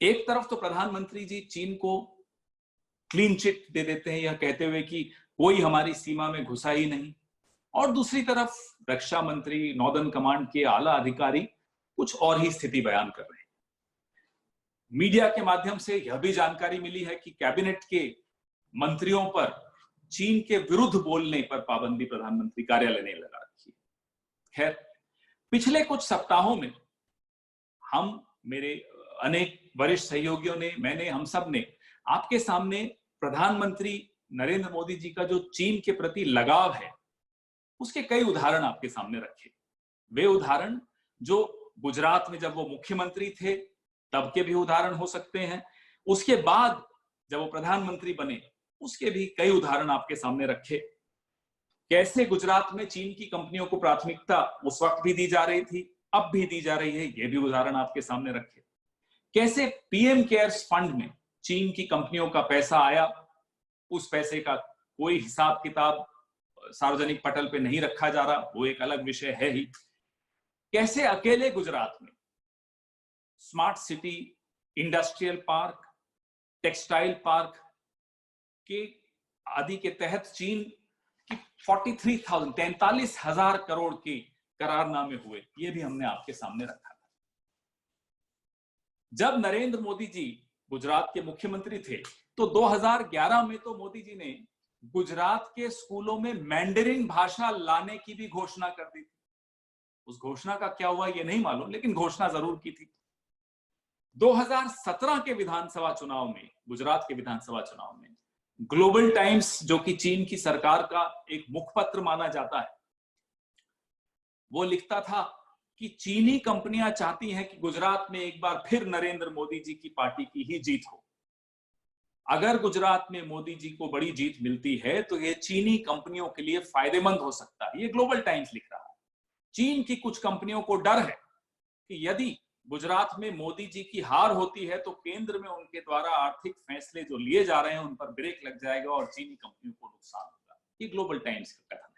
एक तरफ तो प्रधानमंत्री जी चीन को क्लीन चिट दे देते हैं, यह कहते हुए कि कोई हमारी सीमा में घुसा ही नहीं, और दूसरी तरफ रक्षा मंत्री, नॉर्दर्न कमांड के आला अधिकारी कुछ और ही स्थिति बयान कर रहे हैं। मीडिया के माध्यम से यह भी जानकारी मिली है कि कैबिनेट के मंत्रियों पर चीन के विरुद्ध बोलने पर पाबंदी प्रधानमंत्री कार्यालय ने लगा रखी है। खैर, पिछले कुछ सप्ताहों में मेरे अनेक वरिष्ठ सहयोगियों ने, मैंने, हम सब ने आपके सामने प्रधानमंत्री नरेंद्र मोदी जी का जो चीन के प्रति लगाव है उसके कई उदाहरण आपके सामने रखे। वे उदाहरण जो गुजरात में जब वो मुख्यमंत्री थे तब के भी उदाहरण हो सकते हैं, उसके बाद जब वो प्रधानमंत्री बने उसके भी कई उदाहरण आपके सामने रखे। कैसे गुजरात में चीन की कंपनियों को प्राथमिकता उस वक्त भी दी जा रही थी, अब भी दी जा रही है, ये भी उदाहरण आपके सामने रखे। कैसे पीएम केयर्स फंड में चीन की कंपनियों का पैसा आया, उस पैसे का कोई हिसाब किताब सार्वजनिक पटल पे नहीं रखा जा रहा, वो एक अलग विषय है ही। कैसे अकेले गुजरात में smart city, industrial park, textile park के आदि के तहत चीन की 43,000 करोड़ के करारनामे हुए, ये भी हमने आपके सामने रखा था। जब नरेंद्र मोदी जी गुजरात के मुख्यमंत्री थे तो 2011 में तो मोदी जी ने गुजरात के स्कूलों में मैंडरिन भाषा लाने की भी घोषणा कर दी थी। उस घोषणा का क्या हुआ ये नहीं मालूम, लेकिन घोषणा जरूर की थी। 2017 के विधानसभा चुनाव में, गुजरात के विधानसभा चुनाव में, ग्लोबल टाइम्स, जो कि चीन की सरकार का एक मुखपत्र माना जाता है, वो लिखता था कि चीनी कंपनियां चाहती हैं कि गुजरात में एक बार फिर नरेंद्र मोदी जी की पार्टी की ही जीत हो। अगर गुजरात में मोदी जी को बड़ी जीत मिलती है तो यह चीनी कंपनियों के लिए फायदेमंद हो सकता है। ये ग्लोबल टाइम्स लिख रहा है। चीन की कुछ कंपनियों को डर है कि यदि गुजरात में मोदी जी की हार होती है तो केंद्र में उनके द्वारा आर्थिक फैसले जो लिए जा रहे हैं उन पर ब्रेक लग जाएगा और चीनी कंपनियों को नुकसान होगा। ये ग्लोबल टाइम्स का कथन।